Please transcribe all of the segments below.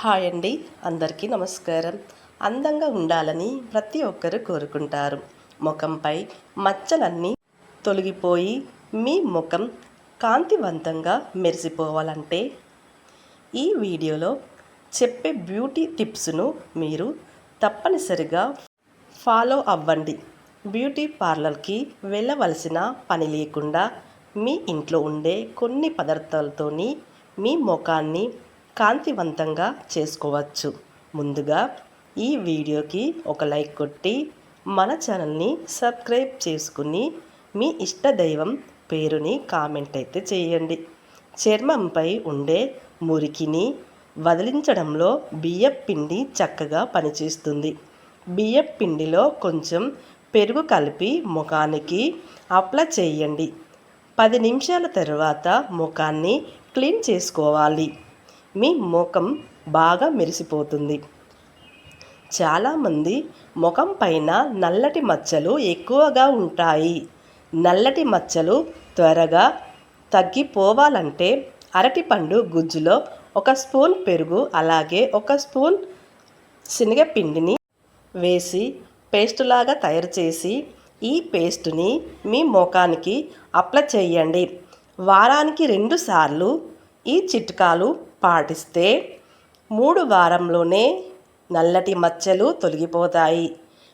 Hi అండి. అందరికీ నమస్కారం. అందంగా ఉండాలని ప్రతి ఒక్కరు కోరుకుంటారు. ముఖంపై మచ్చలన్నీ తొలగిపోయి మీ ముఖం కాంతివంతంగా మెరిసిపోవాలంటే ఈ వీడియోలో చెప్పే బ్యూటీ టిప్స్ను మీరు తప్పనిసరిగా ఫాలో అవ్వండి. బ్యూటీ పార్లర్కి వెళ్ళవలసిన పని లేకుండా మీ ఇంట్లో ఉండే కొన్ని పదార్థాలతోని మీ ముఖాన్ని కాంతివంతంగా చేసుకోవచ్చు. ముందుగా ఈ వీడియోకి ఒక లైక్ కొట్టి మన ఛానల్ని సబ్స్క్రైబ్ చేసుకుని మీ ఇష్ట దైవం పేరుని కామెంట్ అయితే చేయండి. చర్మంపై ఉండే మురికిని వదిలించడంలో బియ్యపిండి చక్కగా పనిచేస్తుంది. బియ్యపిండిలో కొంచెం పెరుగు కలిపి ముఖానికి అప్లై చేయండి. 10 నిమిషాల తర్వాత ముఖాన్ని క్లీన్ చేసుకోవాలి. మీ ముఖం బాగా మెరిసిపోతుంది. చాలామంది ముఖం పైన నల్లటి మచ్చలు ఎక్కువగా ఉంటాయి. నల్లటి మచ్చలు త్వరగా తగ్గిపోవాలంటే అరటిపండు గుజ్జులో 1 స్పూన్ పెరుగు అలాగే 1 స్పూన్ శనగపిండిని వేసి పేస్టులాగా తయారు చేసి ఈ పేస్టుని మీ ముఖానికి అప్లై చేయండి. వారానికి 2 సార్లు ఈ చిట్కాలు పాటిస్తే 3 వారంలోనే నల్లటి మచ్చలు తొలగిపోతాయి.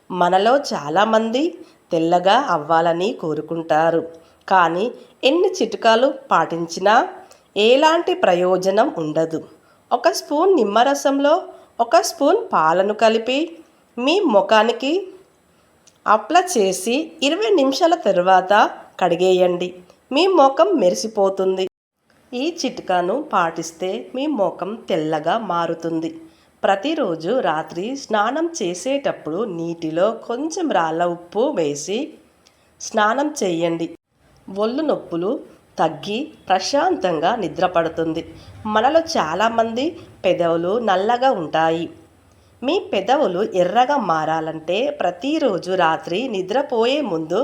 మనలో చాలామంది తెల్లగా అవ్వాలని కోరుకుంటారు. కానీ ఎన్ని చిట్కాలు పాటించినా ఎలాంటి ప్రయోజనం ఉండదు. 1 స్పూన్ నిమ్మరసంలో 1 స్పూన్ పాలను కలిపి మీ ముఖానికి అప్లై చేసి 20 నిమిషాల తర్వాత కడిగేయండి. మీ ముఖం మెరిసిపోతుంది. ఈ చిట్కాను పాటిస్తే మీ ముఖం తెల్లగా మారుతుంది. ప్రతిరోజు రాత్రి స్నానం చేసేటప్పుడు నీటిలో కొంచెం రాళ్ళ ఉప్పు వేసి స్నానం చేయండి. ఒళ్ళు నొప్పులు తగ్గి ప్రశాంతంగా నిద్రపడుతుంది. మనలో చాలామంది పెదవులు నల్లగా ఉంటాయి. మీ పెదవులు ఎర్రగా మారాలంటే ప్రతిరోజు రాత్రి నిద్రపోయే ముందు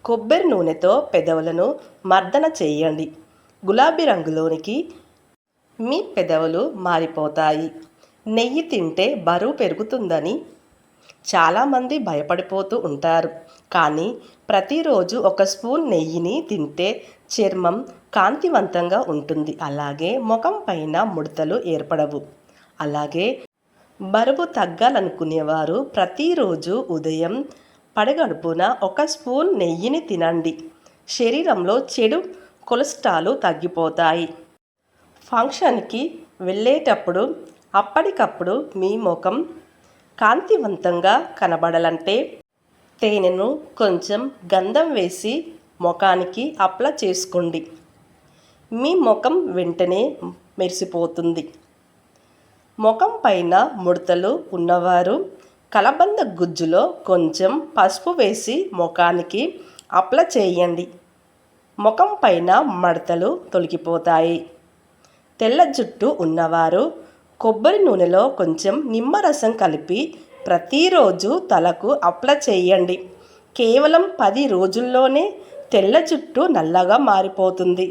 కొబ్బరి నూనెతో పెదవులను మర్దన చేయండి. గులాబీ రంగులోనికి మీ పెదవులు మారిపోతాయి. నెయ్యి తింటే బరువు పెరుగుతుందని చాలామంది భయపడిపోతూ ఉంటారు. కానీ ప్రతిరోజు 1 స్పూన్ నెయ్యిని తింటే చర్మం కాంతివంతంగా ఉంటుంది. అలాగే ముఖం పైన ముడతలు ఏర్పడవు. అలాగే బరువు తగ్గాలనుకునేవారు ప్రతిరోజు ఉదయం పడగడుపున 1 స్పూన్ నెయ్యిని తినండి. శరీరంలో చెడు కొలెస్ట్రాల్ తగ్గిపోతాయి. ఫంక్షన్కి వెళ్ళేటప్పుడు అప్పటికప్పుడు మీ ముఖం కాంతివంతంగా కనబడాలంటే తేనెను కొంచెం గంధం వేసి ముఖానికి అప్లై చేసుకోండి. మీ ముఖం వెంటనే మెరిసిపోతుంది. ముఖం పైన ముడతలు ఉన్నవారు కలబంద గుజ్జులో కొంచెం పసుపు వేసి ముఖానికి అప్లై చేయండి. ముఖం పైన మడతలు తొలగిపోతాయి. తెల్ల జుట్టు ఉన్నవారు కొబ్బరి నూనెలో కొంచెం నిమ్మరసం కలిపి ప్రతిరోజు తలకు అప్లై చేయండి. కేవలం 10 రోజుల్లోనే తెల్ల జుట్టు నల్లగా మారిపోతుంది.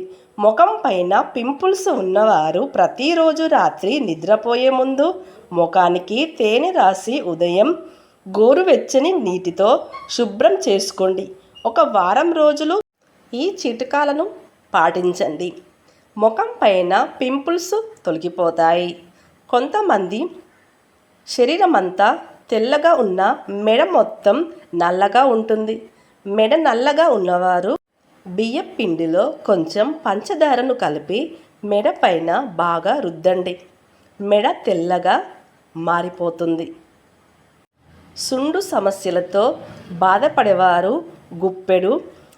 ముఖం పైన పింపుల్స్ ఉన్నవారు ప్రతిరోజు రాత్రి నిద్రపోయే ముందు ముఖానికి తేనె రాసి ఉదయం గోరువెచ్చని నీటితో శుభ్రం చేసుకోండి. 1 వారం రోజులు ఈ చిట్కాలను పాటించండి. ముఖం పైన పింపుల్స్ తొలగిపోతాయి. కొంతమంది శరీరం అంతా తెల్లగా ఉన్న మెడ మొత్తం నల్లగా ఉంటుంది. మెడ నల్లగా ఉన్నవారు బియ్యం పిండిలో కొంచెం పంచదారను కలిపి మెడ పైన బాగా రుద్దండి. మెడ తెల్లగా మారిపోతుంది. సుండు సమస్యలతో బాధపడేవారు గుప్పెడు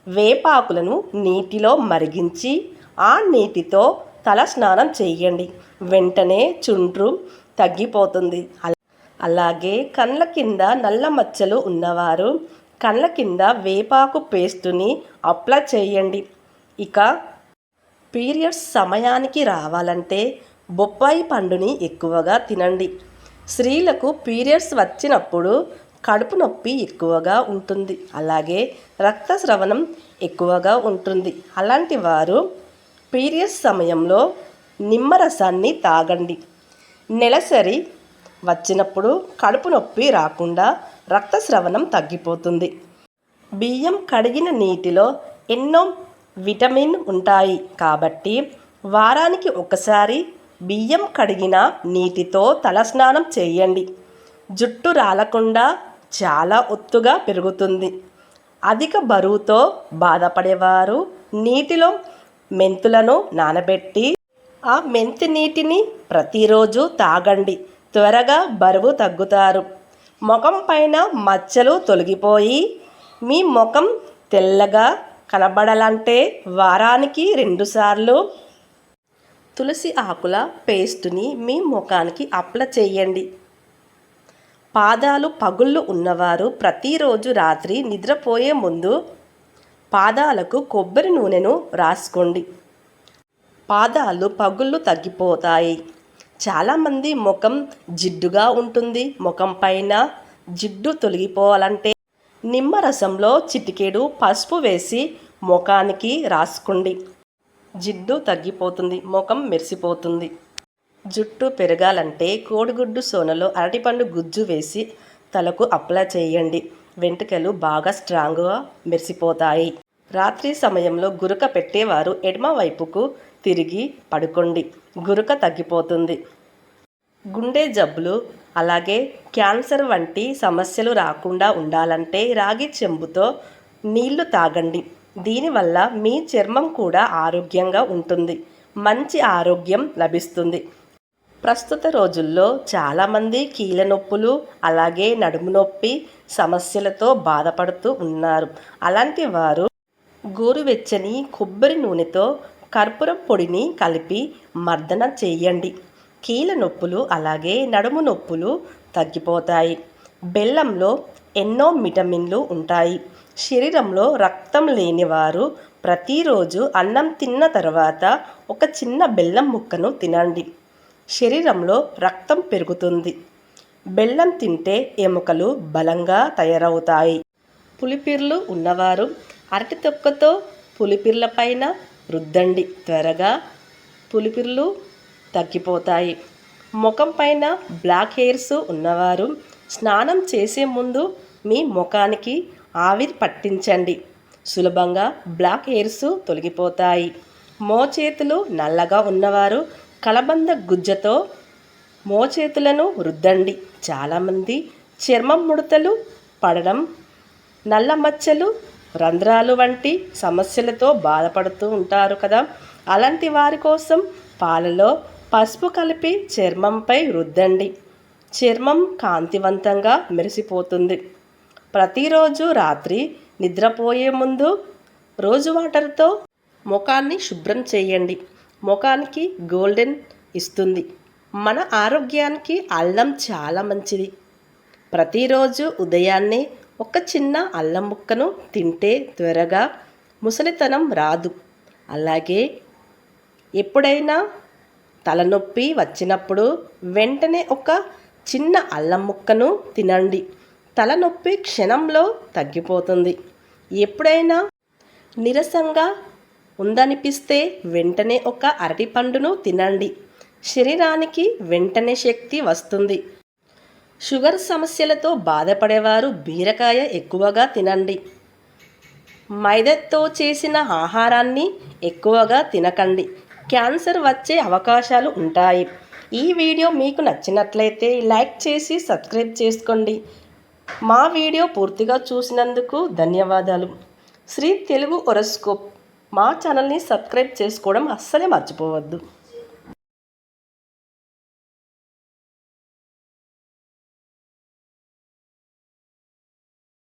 వేపాకులను నీటిలో మరిగించి ఆ నీటితో తల స్నానం చేయండి. వెంటనే చుండ్రు తగ్గిపోతుంది. అలాగే కళ్ళ కింద నల్ల మచ్చలు ఉన్నవారు కళ్ళ కింద వేపాకు పేస్టుని అప్లై చేయండి. ఇక పీరియడ్స్ సమయానికి రావాలంటే బొప్పాయి పండుని ఎక్కువగా తినండి. స్త్రీలకు పీరియడ్స్ వచ్చినప్పుడు కడుపు నొప్పి ఎక్కువగా ఉంటుంది. అలాగే రక్తస్రావణం ఎక్కువగా ఉంటుంది. అలాంటి వారు పీరియడ్స్ సమయంలో నిమ్మరసాన్ని తాగండి. నెలసరి వచ్చినప్పుడు కడుపు నొప్పి రాకుండా రక్తస్రవణం తగ్గిపోతుంది. బియ్యం కడిగిన నీటిలో ఎన్నో విటమిన్ ఉంటాయి కాబట్టి వారానికి ఒకసారి బియ్యం కడిగిన నీటితో తలస్నానం చేయండి. జుట్టు రాలకుండా చాలా ఒత్తుగా పెరుగుతుంది. అధిక బరువుతో బాధపడేవారు నీటిలో మెంతులను నానబెట్టి ఆ మెంతి నీటిని ప్రతిరోజు తాగండి. త్వరగా బరువు తగ్గుతారు. ముఖం పైన మచ్చలు తొలగిపోయి మీ ముఖం తెల్లగా కనబడాలంటే వారానికి 2 సార్లు తులసి ఆకుల పేస్టుని మీ ముఖానికి అప్లై చేయండి. పాదాలు పగుళ్ళు ఉన్నవారు ప్రతిరోజు రాత్రి నిద్రపోయే ముందు పాదాలకు కొబ్బరి నూనెను రాసుకోండి. పాదాలు పగుళ్ళు తగ్గిపోతాయి. చాలామంది ముఖం జిడ్డుగా ఉంటుంది. ముఖం పైన జిడ్డు తొలగిపోవాలంటే నిమ్మరసంలో చిటికెడు పసుపు వేసి ముఖానికి రాసుకోండి. జిడ్డు తగ్గిపోతుంది. ముఖం మెరిసిపోతుంది. జుట్టు పెరగాలంటే కోడిగుడ్డు సోనలో అరటిపండు గుజ్జు వేసి తలకు అప్లై చేయండి. వెంట్రుకలు బాగా స్ట్రాంగ్గా మెరిసిపోతాయి. రాత్రి సమయంలో గురక పెట్టేవారు ఎడమ వైపుకు తిరిగి పడుకోండి. గురక తగ్గిపోతుంది. గుండె జబ్బులు అలాగే క్యాన్సర్ వంటి సమస్యలు రాకుండా ఉండాలంటే రాగి చెంబుతో నీళ్లు తాగండి. దీనివల్ల మీ చర్మం కూడా ఆరోగ్యంగా ఉంటుంది. మంచి ఆరోగ్యం లభిస్తుంది. ప్రస్తుత రోజుల్లో చాలామంది కీళ్ళ నొప్పులు అలాగే నడుము నొప్పి సమస్యలతో బాధపడుతూ ఉన్నారు. అలాంటి వారు గోరువెచ్చని కొబ్బరి నూనెతో కర్పూరం పొడిని కలిపి మర్దన చేయండి. కీళ్ళ నొప్పులు అలాగే నడుము నొప్పులు తగ్గిపోతాయి. బెల్లంలో ఎన్నో విటమిన్లు ఉంటాయి. శరీరంలో రక్తం లేనివారు ప్రతిరోజు అన్నం తిన్న తర్వాత ఒక చిన్న బెల్లం ముక్కను తినండి. శరీరంలో రక్తం పెరుగుతుంది. బెల్లం తింటే ఎముకలు బలంగా తయారవుతాయి. పులిపిర్లు ఉన్నవారు అరటి తొక్కతో పులిపిర్ల పైన రుద్దండి. త్వరగా పులిపిర్లు తగ్గిపోతాయి. ముఖం పైన బ్లాక్ హెయిర్స్ ఉన్నవారు స్నానం చేసే ముందు మీ ముఖానికి ఆవిరి పట్టించండి. సులభంగా బ్లాక్ హెయిర్స్ తొలగిపోతాయి. మోచేతులు నల్లగా ఉన్నవారు కలబంద గుజ్జతో మోచేతులను రుద్దండి. చాలామంది చర్మం ముడతలు పడడం, నల్ల మచ్చలు, రంధ్రాలు వంటి సమస్యలతో బాధపడుతూ ఉంటారు కదా. అలాంటి వారి కోసం పాలలో పసుపు కలిపి చర్మంపై రుద్దండి. చర్మం కాంతివంతంగా మెరిసిపోతుంది. ప్రతిరోజు రాత్రి నిద్రపోయే ముందు రోజు వాటర్తో ముఖాన్ని శుభ్రం చేయండి. ముఖానికి గోల్డెన్ ఇస్తుంది. మన ఆరోగ్యానికి అల్లం చాలా మంచిది. ప్రతిరోజు ఉదయాన్నే ఒక చిన్న అల్లం ముక్కను తింటే త్వరగా ముసలితనం రాదు. అలాగే ఎప్పుడైనా తలనొప్పి వచ్చినప్పుడు వెంటనే ఒక చిన్న అల్లం ముక్కను తినండి. తలనొప్పి క్షణంలో తగ్గిపోతుంది. ఎప్పుడైనా నీరసంగా ఉందనిపిస్తే వెంటనే ఒక అరటిపండును తినండి. శరీరానికి వెంటనే శక్తి వస్తుంది. షుగర్ సమస్యలతో బాధపడేవారు బీరకాయ ఎక్కువగా తినండి. మైదాతో చేసిన ఆహారాన్ని ఎక్కువగా తినకండి. క్యాన్సర్ వచ్చే అవకాశాలు ఉంటాయి. ఈ వీడియో మీకు నచ్చినట్లయితే లైక్ చేసి సబ్స్క్రైబ్ చేసుకోండి. మా వీడియో పూర్తిగా చూసినందుకు ధన్యవాదాలు. శ్రీ తెలుగు హొరోస్కోప్ మా ఛానల్ని సబ్స్క్రైబ్ చేసుకోవడం అస్సలే మర్చిపోవద్దు.